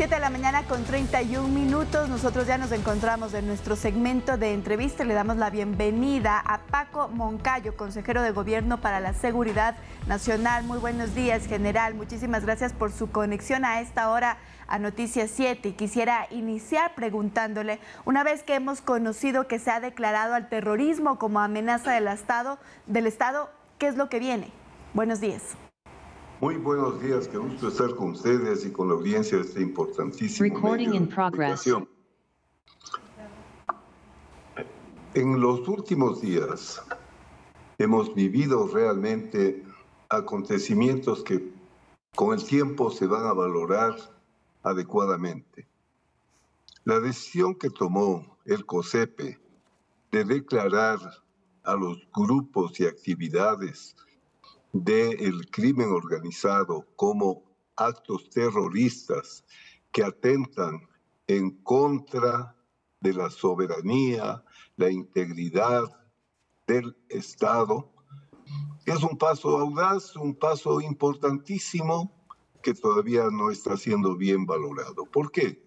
7 de la mañana con 31 minutos. Nosotros ya nos encontramos en nuestro segmento de entrevista. Le damos la bienvenida a Paco Moncayo, consejero de Gobierno para la Seguridad Nacional. Muy buenos días, general. Muchísimas gracias por su conexión a esta hora a Noticias 7. Y quisiera iniciar preguntándole, una vez que hemos conocido que se ha declarado al terrorismo como amenaza del Estado, ¿qué es lo que viene? Buenos días. Muy buenos días, qué gusto estar con ustedes y con la audiencia de este importantísimo medio de comunicación. En los últimos días hemos vivido realmente acontecimientos que con el tiempo se van a valorar adecuadamente. La decisión que tomó el COSEPE de declarar a los grupos y actividades del crimen organizado como actos terroristas que atentan en contra de la soberanía, la integridad del Estado, es un paso audaz, un paso importantísimo que todavía no está siendo bien valorado. ¿Por qué?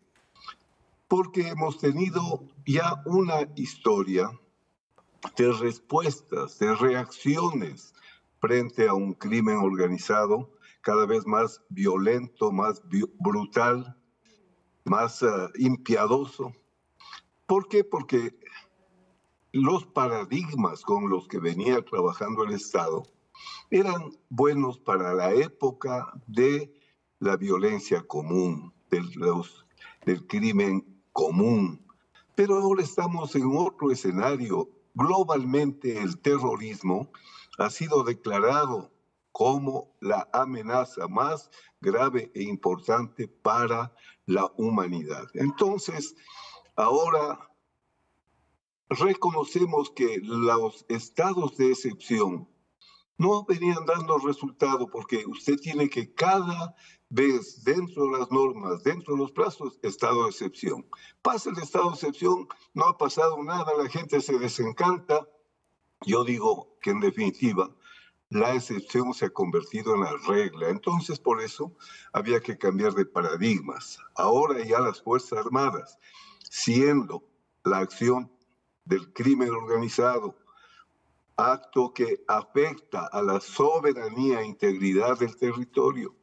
Porque hemos tenido ya una historia de respuestas, de reacciones frente a un crimen organizado cada vez más violento, más brutal, más impiadoso. ¿Por qué? Porque los paradigmas con los que venía trabajando el Estado eran buenos para la época de la violencia común, del crimen común. Pero ahora estamos en otro escenario. Globalmente el terrorismo ha sido declarado como la amenaza más grave e importante para la humanidad. Entonces, ahora reconocemos que los estados de excepción no venían dando resultado porque usted tiene que cada vez dentro de las normas, dentro de los plazos, estado de excepción. Pasa el estado de excepción, no ha pasado nada, la gente se desencanta. Yo digo que en definitiva la excepción se ha convertido en la regla. Entonces por eso había que cambiar de paradigmas. Ahora ya las Fuerzas Armadas, siendo la acción del crimen organizado, acto que afecta a la soberanía e integridad del territorio,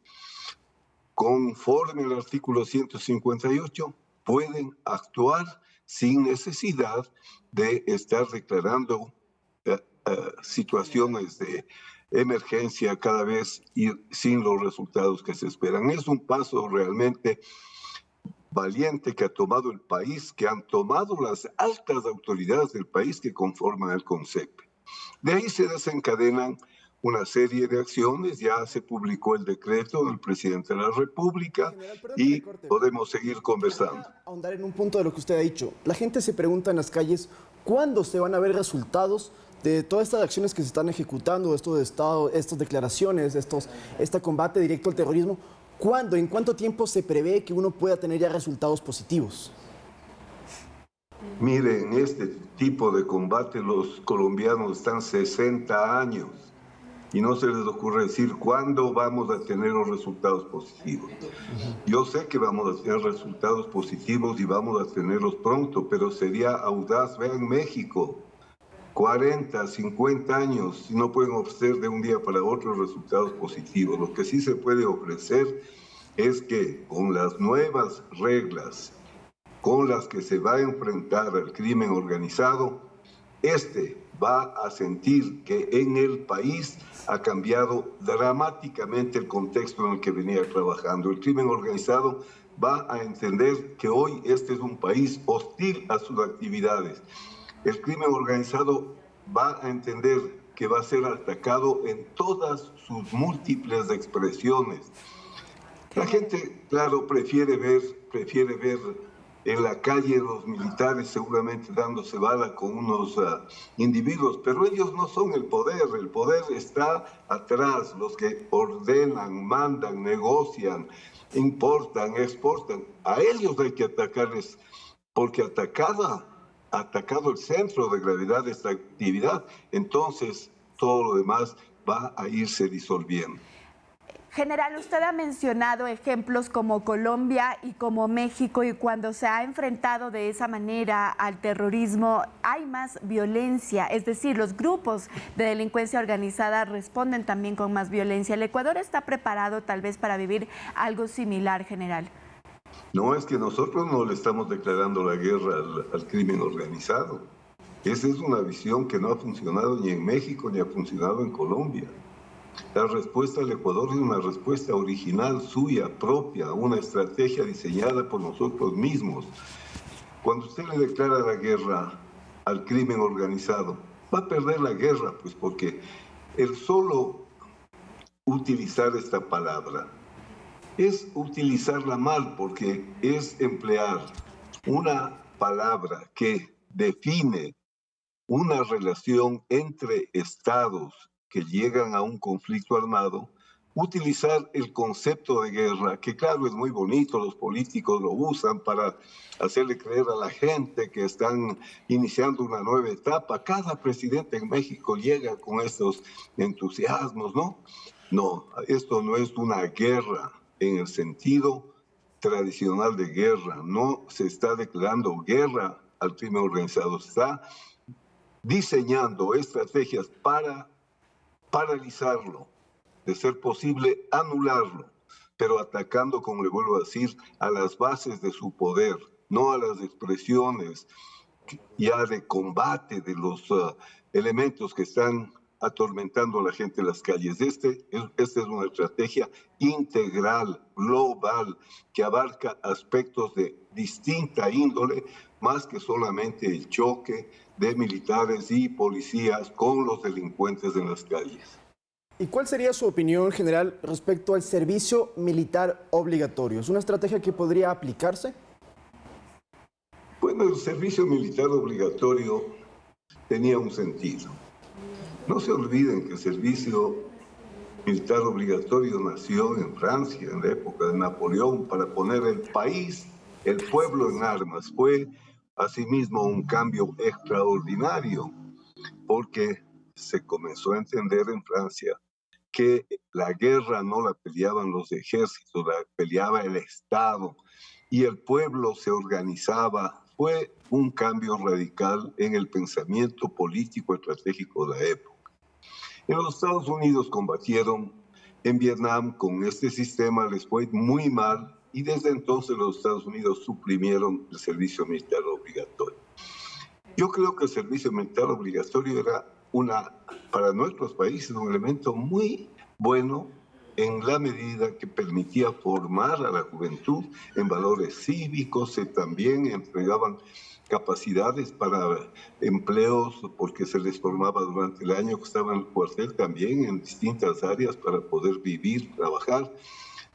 conforme al artículo 158, pueden actuar sin necesidad de estar declarando situaciones de emergencia cada vez y sin los resultados que se esperan. Es un paso realmente valiente que ha tomado el país, que han tomado las altas autoridades del país que conforman el CONSEPE. De ahí se desencadenan una serie de acciones, ya se publicó el decreto del presidente de la República y podemos seguir conversando. Ahondar en un punto de lo que usted ha dicho. La gente se pregunta en las calles, ¿cuándo se van a ver resultados de todas estas acciones que se están ejecutando, esto de Estado, estas declaraciones, este combate directo al terrorismo? ¿Cuándo, en cuánto tiempo se prevé que uno pueda tener ya resultados positivos? Miren, en este tipo de combate los colombianos están 60 años y no se les ocurre decir cuándo vamos a tener los resultados positivos. Yo sé que vamos a tener resultados positivos y vamos a tenerlos pronto, pero sería audaz. Vean México, 40, 50 años y no pueden ofrecer de un día para otro resultados positivos. Lo que sí se puede ofrecer es que con las nuevas reglas con las que se va a enfrentar el crimen organizado, va a sentir que en el país ha cambiado dramáticamente el contexto en el que venía trabajando. El crimen organizado va a entender que hoy este es un país hostil a sus actividades. El crimen organizado va a entender que va a ser atacado en todas sus múltiples expresiones. La gente, claro, prefiere ver en la calle los militares seguramente dándose bala con unos individuos, pero ellos no son el poder está atrás, los que ordenan, mandan, negocian, importan, exportan. A ellos hay que atacarles, porque atacado el centro de gravedad de esta actividad, entonces todo lo demás va a irse disolviendo. General, usted ha mencionado ejemplos como Colombia y como México, y cuando se ha enfrentado de esa manera al terrorismo hay más violencia, es decir, los grupos de delincuencia organizada responden también con más violencia. ¿El Ecuador está preparado tal vez para vivir algo similar, general? No, es que nosotros no le estamos declarando la guerra al crimen organizado. Esa es una visión que no ha funcionado ni en México ni ha funcionado en Colombia. La respuesta del Ecuador es una respuesta original, suya, propia, una estrategia diseñada por nosotros mismos. Cuando usted le declara la guerra al crimen organizado, va a perder la guerra, pues porque el solo utilizar esta palabra es utilizarla mal, porque es emplear una palabra que define una relación entre estados que llegan a un conflicto armado, utilizar el concepto de guerra, que claro es muy bonito, los políticos lo usan para hacerle creer a la gente que están iniciando una nueva etapa. Cada presidente en México llega con estos entusiasmos, ¿no? No, esto no es una guerra en el sentido tradicional de guerra. No se está declarando guerra al crimen organizado, se está diseñando estrategias para paralizarlo, de ser posible anularlo, pero atacando, como le vuelvo a decir, a las bases de su poder, no a las expresiones ya de combate de los elementos que están atormentando a la gente en las calles. Esta es una estrategia integral, global, que abarca aspectos de distinta índole, más que solamente el choque de militares y policías con los delincuentes en las calles. ¿Y cuál sería su opinión general respecto al servicio militar obligatorio? ¿Es una estrategia que podría aplicarse? Bueno, el servicio militar obligatorio tenía un sentido. No se olviden que el servicio militar obligatorio nació en Francia en la época de Napoleón para poner el país, el pueblo en armas. Fue asimismo un cambio extraordinario porque se comenzó a entender en Francia que la guerra no la peleaban los ejércitos, la peleaba el Estado y el pueblo se organizaba. Fue un cambio radical en el pensamiento político estratégico de la época. En los Estados Unidos combatieron en Vietnam con este sistema, les fue muy mal y desde entonces los Estados Unidos suprimieron el servicio militar obligatorio. Yo creo que el servicio militar obligatorio era para nuestros países un elemento muy bueno en la medida que permitía formar a la juventud en valores cívicos, se también entregaban capacidades para empleos porque se les formaba durante el año que estaban en el cuartel también en distintas áreas para poder vivir, trabajar.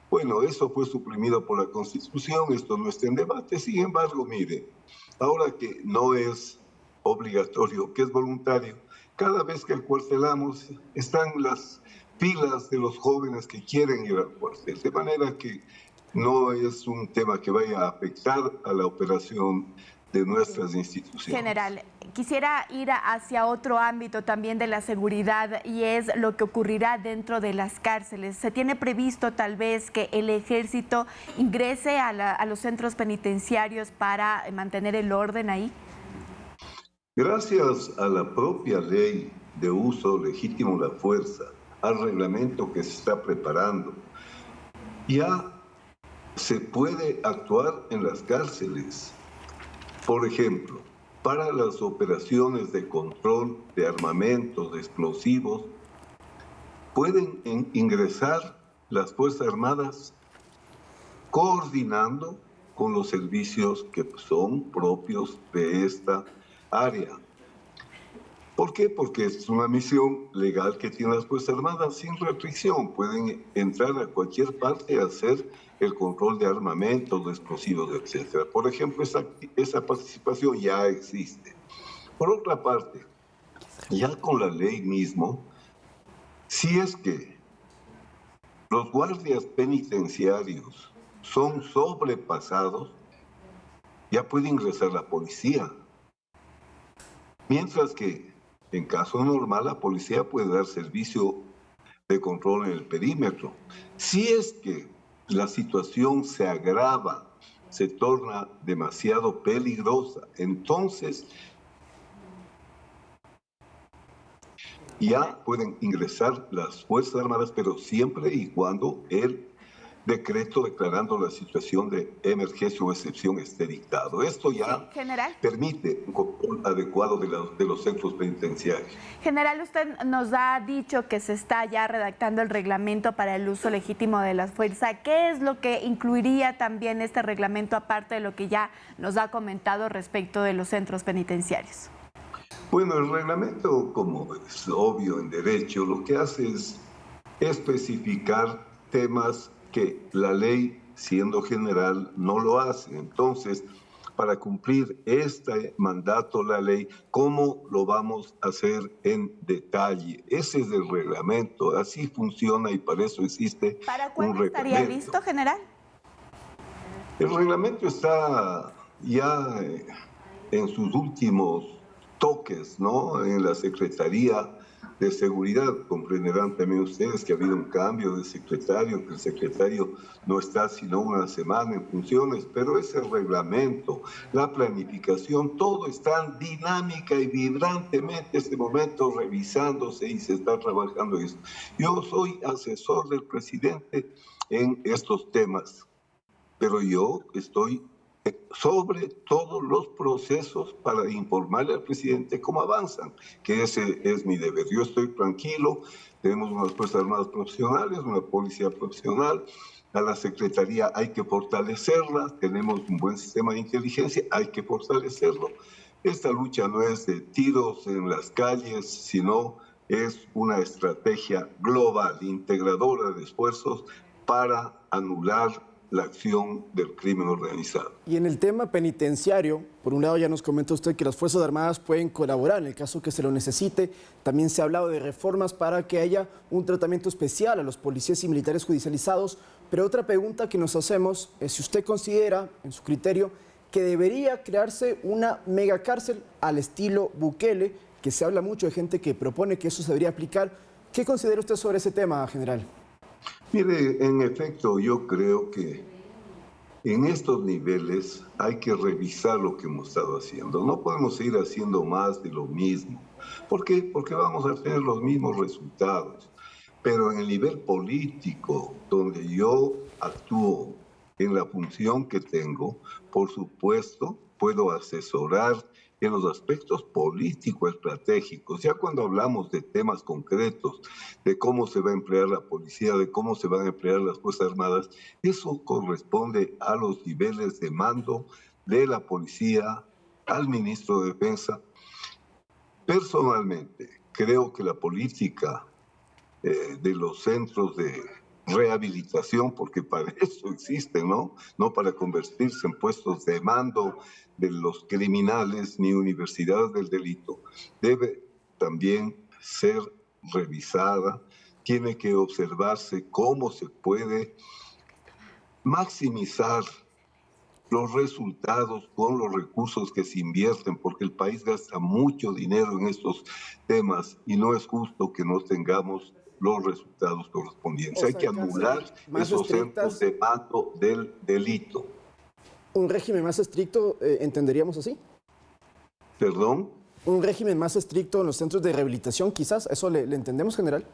Bueno, eso fue suprimido por la Constitución, esto no está en debate, sin embargo, mire, ahora que no es obligatorio, que es voluntario, cada vez que acuartelamos están las filas de los jóvenes que quieren ir al cuartel, de manera que no es un tema que vaya a afectar a la operación de nuestras instituciones. General, quisiera ir hacia otro ámbito también de la seguridad y es lo que ocurrirá dentro de las cárceles. ¿Se tiene previsto tal vez que el ejército ingrese a los centros penitenciarios para mantener el orden ahí? Gracias a la propia ley de uso legítimo de la fuerza, al reglamento que se está preparando, ya se puede actuar en las cárceles. Por ejemplo, para las operaciones de control de armamentos, de explosivos, pueden ingresar las Fuerzas Armadas coordinando con los servicios que son propios de esta área. ¿Por qué? Porque es una misión legal que tienen las Fuerzas Armadas sin restricción. Pueden entrar a cualquier parte a hacer el control de armamentos, de explosivos, etc. Por ejemplo, esa participación ya existe. Por otra parte, ya con la ley mismo, si es que los guardias penitenciarios son sobrepasados, ya puede ingresar la policía. Mientras que, en caso normal, la policía puede dar servicio de control en el perímetro. Si es que la situación se agrava, se torna demasiado peligrosa, entonces ya pueden ingresar las Fuerzas Armadas, pero siempre y cuando el decreto declarando la situación de emergencia o excepción esté dictado. Esto ya general, permite un control adecuado de los centros penitenciarios. General, usted nos ha dicho que se está ya redactando el reglamento para el uso legítimo de la fuerza. ¿Qué es lo que incluiría también este reglamento, aparte de lo que ya nos ha comentado respecto de los centros penitenciarios? Bueno, el reglamento, como es obvio en derecho, lo que hace es especificar temas que la ley, siendo general, no lo hace. Entonces, para cumplir este mandato, la ley, ¿cómo lo vamos a hacer en detalle? Ese es el reglamento, así funciona y para eso existe ¿Para un cuándo reglamento. estaría listo, general? El reglamento está ya en sus últimos toques, ¿no? En la Secretaría de Seguridad. Comprenderán también ustedes que ha habido un cambio de secretario, que el secretario no está sino una semana en funciones, pero ese reglamento, la planificación, todo está en dinámica y vibrantemente en este momento revisándose y se está trabajando en eso. Yo soy asesor del presidente en estos temas, pero yo estoy sobre todos los procesos para informarle al presidente cómo avanzan, que ese es mi deber. Yo estoy tranquilo, tenemos unas Fuerzas Armadas profesionales, una policía profesional, a la Secretaría hay que fortalecerla, tenemos un buen sistema de inteligencia, hay que fortalecerlo. Esta lucha no es de tiros en las calles, sino es una estrategia global, integradora de esfuerzos para anular la acción del crimen organizado. Y en el tema penitenciario, por un lado ya nos comenta usted que las Fuerzas Armadas pueden colaborar en el caso que se lo necesite. También se ha hablado de reformas para que haya un tratamiento especial a los policías y militares judicializados. Pero otra pregunta que nos hacemos es si usted considera, en su criterio, que debería crearse una megacárcel al estilo Bukele, que se habla mucho de gente que propone que eso se debería aplicar. ¿Qué considera usted sobre ese tema, general? Mire, en efecto, yo creo que en estos niveles hay que revisar lo que hemos estado haciendo. No podemos seguir haciendo más de lo mismo. ¿Por qué? Porque vamos a tener los mismos resultados. Pero en el nivel político, donde yo actúo en la función que tengo, por supuesto, puedo asesorar en los aspectos político-estratégicos. Ya cuando hablamos de temas concretos, de cómo se va a emplear la policía, de cómo se van a emplear las Fuerzas Armadas, eso corresponde a los niveles de mando de la policía, al ministro de Defensa. Personalmente, creo que la política de los centros de rehabilitación, porque para eso existen, ¿no? No para convertirse en puestos de mando de los criminales ni universidades del delito. Debe también ser revisada, tiene que observarse cómo se puede maximizar los resultados con los recursos que se invierten, porque el país gasta mucho dinero en estos temas y no es justo que no tengamos los resultados correspondientes. Hay que anular esos centros de mando del delito. ¿Un régimen más estricto entenderíamos así? ¿Perdón? ¿Un régimen más estricto en los centros de rehabilitación quizás? ¿Eso le entendemos, general?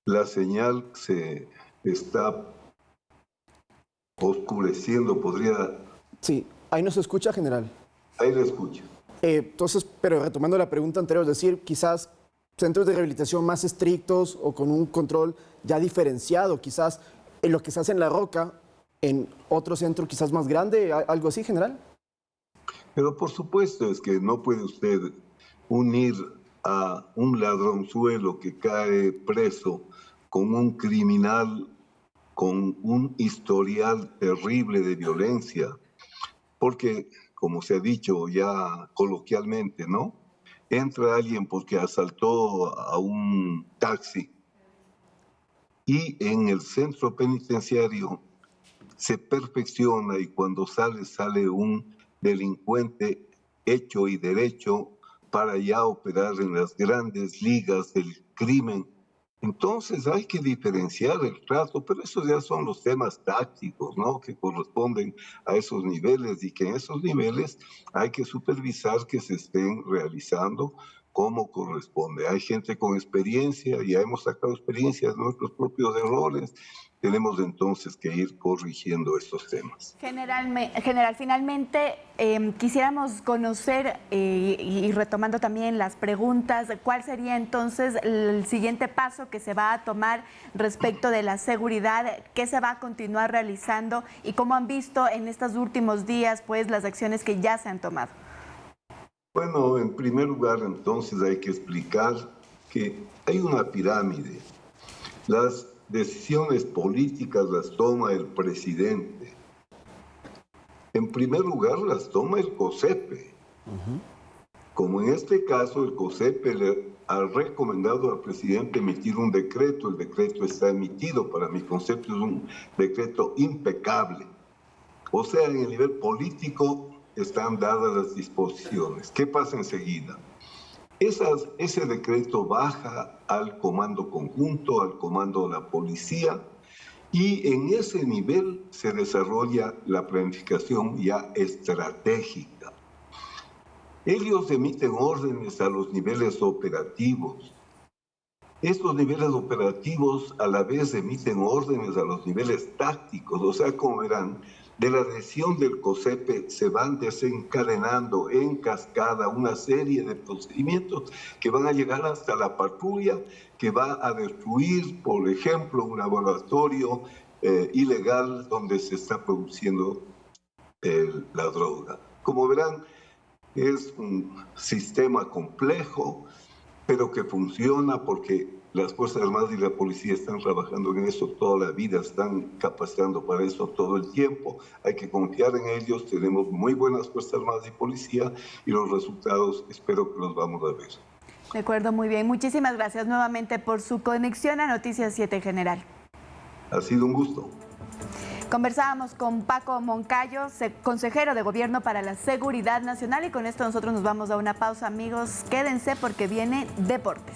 La señal se está oscureciendo, podría... Sí, ahí no se escucha, general. Ahí le escucho. Entonces, pero retomando la pregunta anterior, es decir, quizás centros de rehabilitación más estrictos o con un control ya diferenciado, quizás en lo que se hace en La Roca, en otro centro quizás más grande, algo así, general. Pero por supuesto es que no puede usted unir a un ladronzuelo que cae preso con un criminal con un historial terrible de violencia, porque, como se ha dicho ya coloquialmente, ¿no? Entra alguien porque asaltó a un taxi y en el centro penitenciario se perfecciona y cuando sale un delincuente hecho y derecho para ya operar en las grandes ligas del crimen. Entonces hay que diferenciar el trato, pero esos ya son los temas tácticos, ¿no? Que corresponden a esos niveles y que en esos niveles hay que supervisar que se estén realizando como corresponde. Hay gente con experiencia, ya hemos sacado experiencias de nuestros propios errores, tenemos entonces que ir corrigiendo estos temas. General, finalmente quisiéramos conocer, y retomando también las preguntas, ¿cuál sería entonces el siguiente paso que se va a tomar respecto de la seguridad? ¿Qué se va a continuar realizando? Y cómo han visto en estos últimos días pues, las acciones que ya se han tomado. Bueno, en primer lugar, entonces hay que explicar que hay una pirámide. Las decisiones políticas las toma el presidente. En primer lugar, las toma el COSEPE. Como en este caso, el COSEPE le ha recomendado al presidente emitir un decreto. El decreto está emitido, para mi concepto es un decreto impecable. O sea, en el nivel político están dadas las disposiciones. ¿Qué pasa enseguida? Ese decreto baja al comando conjunto, al comando de la policía, y en ese nivel se desarrolla la planificación ya estratégica. Ellos emiten órdenes a los niveles operativos. Estos niveles operativos a la vez emiten órdenes a los niveles tácticos, o sea, como verán, de la decisión del COSEPE se van desencadenando en cascada una serie de procedimientos que van a llegar hasta la patrulla, que va a destruir, por ejemplo, un laboratorio ilegal donde se está produciendo la droga. Como verán, es un sistema complejo, pero que funciona porque las Fuerzas Armadas y la policía están trabajando en eso toda la vida, están capacitando para eso todo el tiempo. Hay que confiar en ellos, tenemos muy buenas Fuerzas Armadas y policía y los resultados espero que los vamos a ver. De acuerdo, muy bien. Muchísimas gracias nuevamente por su conexión a Noticias 7 General. Ha sido un gusto. Conversábamos con Paco Moncayo, consejero de Gobierno para la Seguridad Nacional, y con esto nosotros nos vamos a una pausa, amigos. Quédense porque viene Deportes.